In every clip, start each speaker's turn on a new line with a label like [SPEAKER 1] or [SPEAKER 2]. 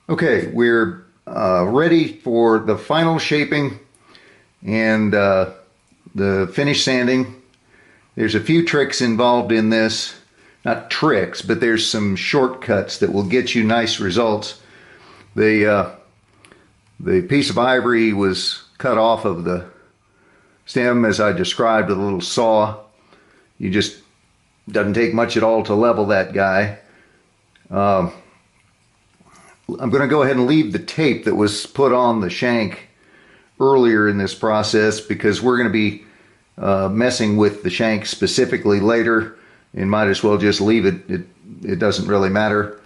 [SPEAKER 1] Okay, we're ready for the final shaping and the finish sanding. There's a few tricks involved in this. Not tricks, but there's some shortcuts that will get you nice results. The piece of ivory was cut off of the stem as I described with a little saw. You just doesn't take much at all to level that guy. I'm going to go ahead and leave the tape that was put on the shank earlier in this process because we're going to be messing with the shank specifically later, and might as well just leave it. It doesn't really matter.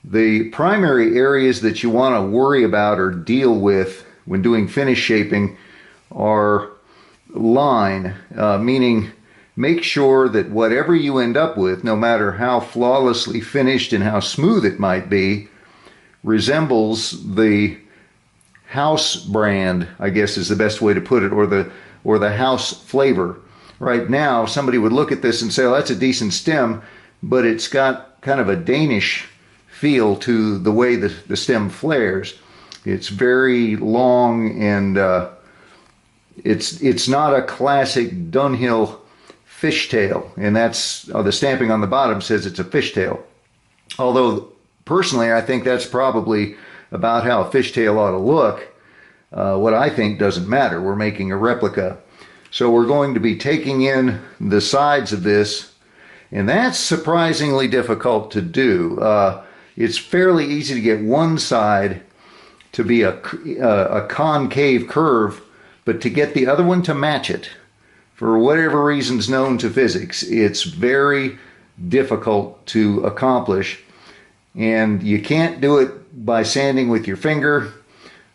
[SPEAKER 1] The primary areas that you want to worry about or deal with when doing finish shaping are line, meaning make sure that whatever you end up with, no matter how flawlessly finished and how smooth it might be, resembles the house brand, I guess is the best way to put it, or the house flavor. Right now, somebody would look at this and say, "Oh, that's a decent stem," but it's got kind of a Danish feel to the way the stem flares. It's very long, and it's not a classic Dunhill fishtail, and that's the stamping on the bottom says it's a fishtail. Although personally, I think that's probably about how a fishtail ought to look. What I think doesn't matter. We're making a replica. So we're going to be taking in the sides of this, and that's surprisingly difficult to do. It's fairly easy to get one side to be a concave curve, but to get the other one to match it, for whatever reasons known to physics, it's very difficult to accomplish. And you can't do it by sanding with your finger.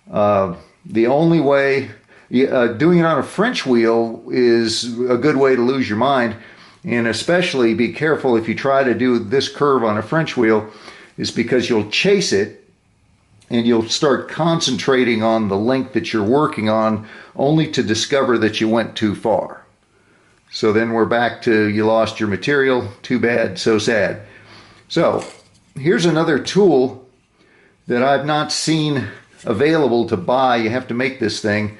[SPEAKER 1] The only way, doing it on a French wheel is a good way to lose your mind. And especially be careful if you try to do this curve on a French wheel, is because you'll chase it and you'll start concentrating on the length that you're working on, only to discover that you went too far. So then we're back to you lost your material. Too bad, so sad. So here's another tool that I've not seen available to buy. You have to make this thing.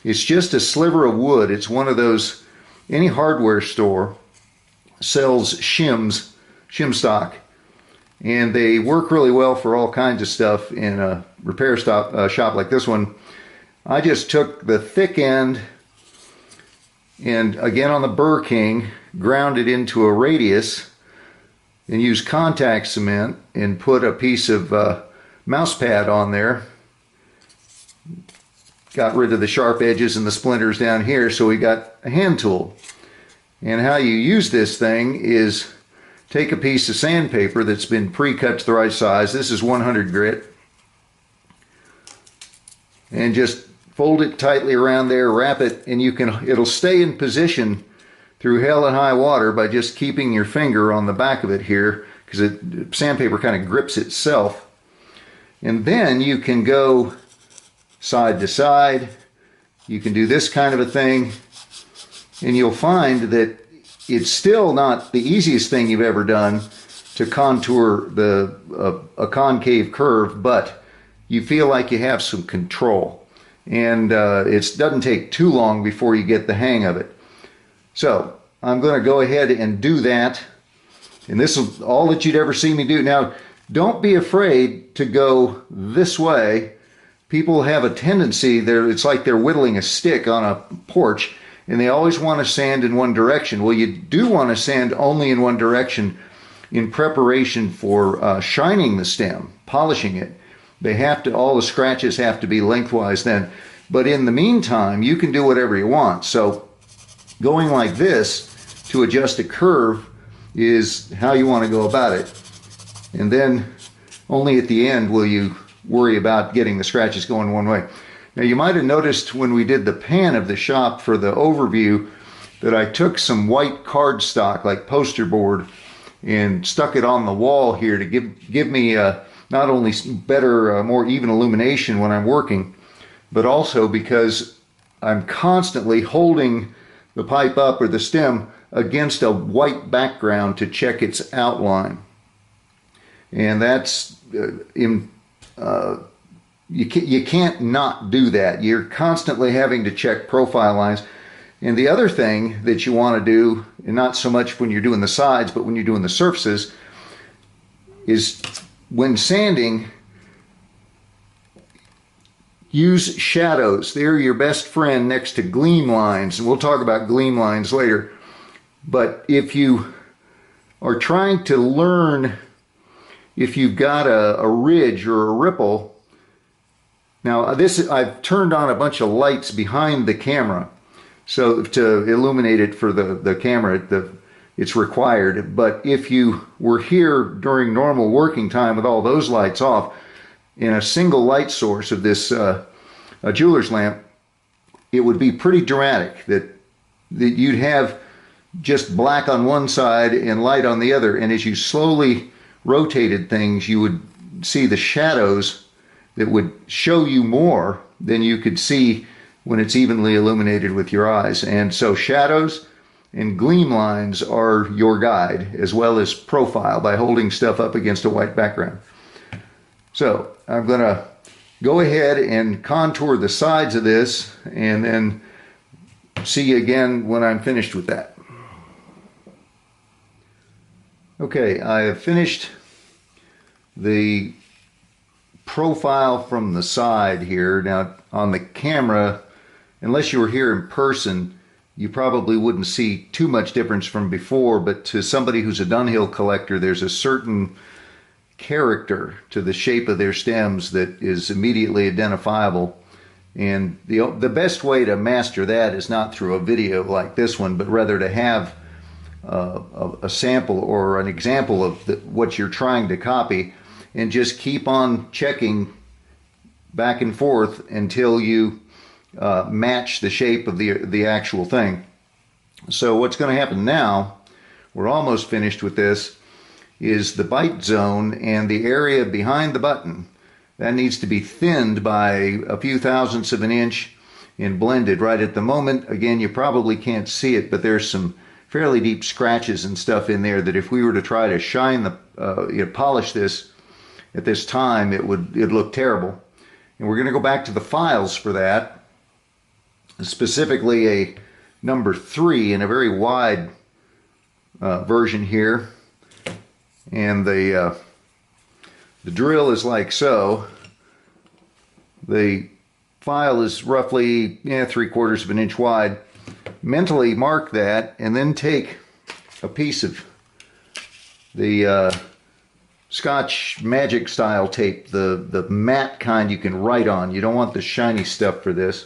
[SPEAKER 1] It's just a sliver of wood. It's one of those, any hardware store sells shims, shim stock, and they work really well for all kinds of stuff in a repair shop like this one. I just took the thick end and, again on the Burr King, ground it into a radius and used contact cement and put a piece of mouse pad on there. Got rid of the sharp edges and the splinters down here, so we got a hand tool. And how you use this thing is take a piece of sandpaper that's been pre-cut to the right size. This is 100 grit. And just fold it tightly around there, wrap it, and it'll stay in position through hell and high water by just keeping your finger on the back of it here, because sandpaper kind of grips itself. And then you can go side to side. You can do this kind of a thing, and you'll find that it's still not the easiest thing you've ever done to contour a concave curve, but you feel like you have some control. And it doesn't take too long before you get the hang of it. So I'm going to go ahead and do that. And this is all that you'd ever see me do. Now, don't be afraid to go this way. People have a tendency, it's like they're whittling a stick on a porch, and they always want to sand in one direction. Well, you do want to sand only in one direction in preparation for shining the stem, polishing it. All the scratches have to be lengthwise then. But in the meantime, you can do whatever you want. So going like this to adjust a curve is how you want to go about it. And then only at the end will you worry about getting the scratches going one way. Now, you might have noticed when we did the pan of the shop for the overview that I took some white cardstock, like poster board, and stuck it on the wall here to give me not only better, more even illumination when I'm working, but also because I'm constantly holding the pipe up or the stem against a white background to check its outline. and that's you can't not do that. You're constantly having to check profile lines. And the other thing that you want to do, and not so much when you're doing the sides, but when you're doing the surfaces, is when sanding, use shadows. They're your best friend next to gleam lines, and we'll talk about gleam lines later. But if you are trying to learn if you've got a ridge or a ripple, now this, I've turned on a bunch of lights behind the camera, so to illuminate it for the camera, it's required. But if you were here during normal working time with all those lights off, in a single light source of this a jeweler's lamp, it would be pretty dramatic that you'd have just black on one side and light on the other, and as you slowly rotated things, you would see the shadows that would show you more than you could see when it's evenly illuminated with your eyes. And so shadows and gleam lines are your guide, as well as profile by holding stuff up against a white background. So I'm going to go ahead and contour the sides of this, and then see you again when I'm finished with that. Okay, I have finished the profile from the side here. Now on the camera, unless you were here in person, you probably wouldn't see too much difference from before, but to somebody who's a Dunhill collector, there's a certain character to the shape of their stems that is immediately identifiable. And the best way to master that is not through a video like this one, but rather to have a sample or an example of what you're trying to copy, and just keep on checking back and forth until you match the shape of the actual thing. So what's going to happen now, we're almost finished with this, is the bite zone and the area behind the button. That needs to be thinned by a few thousandths of an inch and blended. Right at the moment, again, you probably can't see it, but there's some fairly deep scratches and stuff in there that if we were to try to shine polish this at this time, it'd look terrible. And we're going to go back to the files for that, specifically a number 3 in a very wide version here. And the drill is like so. The file is roughly 3/4 of an inch wide. Mentally mark that, and then take a piece of the Scotch Magic style tape, the matte kind you can write on. You don't want the shiny stuff for this.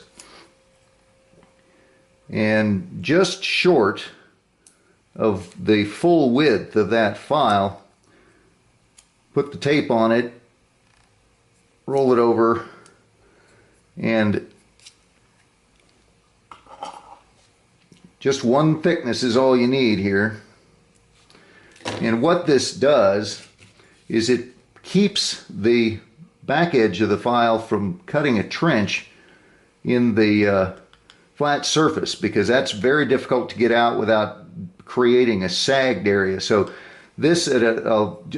[SPEAKER 1] And just short of the full width of that file, put the tape on it, roll it over, and just one thickness is all you need here. And what this does is it keeps the back edge of the file from cutting a trench in the flat surface, because that's very difficult to get out without creating a sagged area. So this at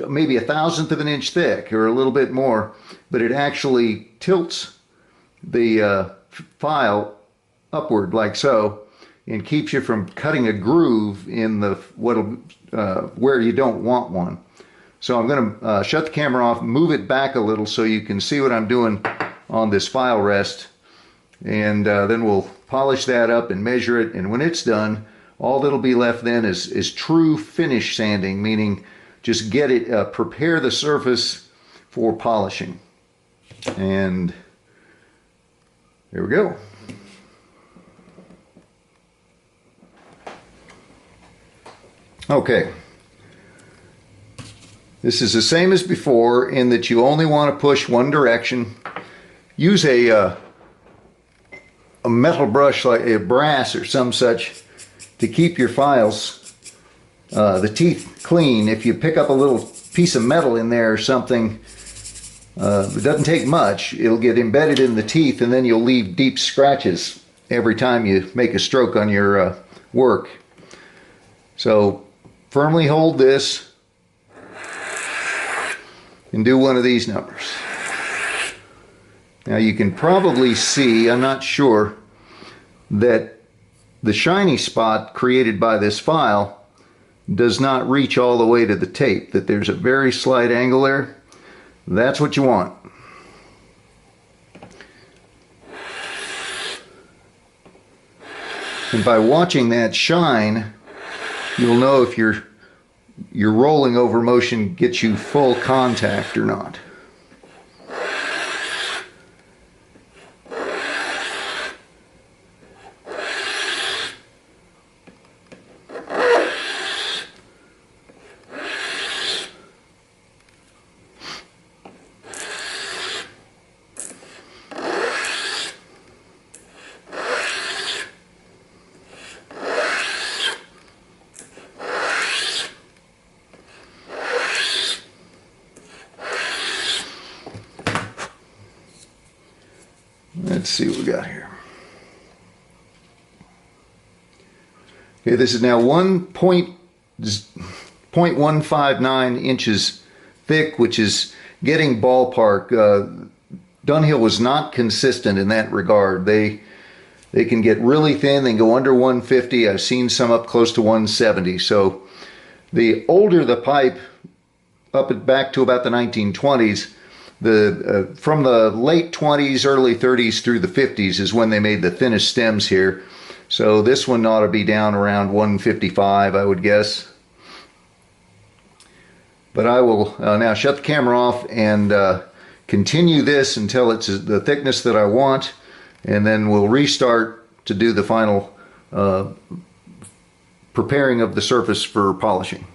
[SPEAKER 1] maybe 1/1000th of an inch thick or a little bit more, but it actually tilts the file upward like so, and keeps you from cutting a groove in the where you don't want one. So I'm going to shut the camera off, move it back a little so you can see what I'm doing on this file rest, and then we'll polish that up and measure it. And when it's done, all that'll be left then is true finish sanding, meaning just get it, prepare the surface for polishing. And there we go. Okay. This is the same as before in that you only want to push one direction. Use a metal brush like a brass or some such to keep your files, the teeth clean. If you pick up a little piece of metal in there or something, it doesn't take much. It'll get embedded in the teeth, and then you'll leave deep scratches every time you make a stroke on your work. So firmly hold this and do one of these numbers. Now you can probably see, I'm not sure, that the shiny spot created by this file does not reach all the way to the tape, that there's a very slight angle there. That's what you want. And by watching that shine, you'll know if your rolling over motion gets you full contact or not. Let's see what we got here. Okay, this is now 1.159 inches thick, which is getting ballpark. Dunhill was not consistent in that regard. They can get really thin, they can go under 150. I've seen some up close to 170. So the older the pipe, back to about the 1920s, from the late 20s, early 30s through the 50s is when they made the thinnest stems here. So this one ought to be down around 155, I would guess. But I will now shut the camera off and continue this until it's the thickness that I want, and then we'll restart to do the final preparing of the surface for polishing.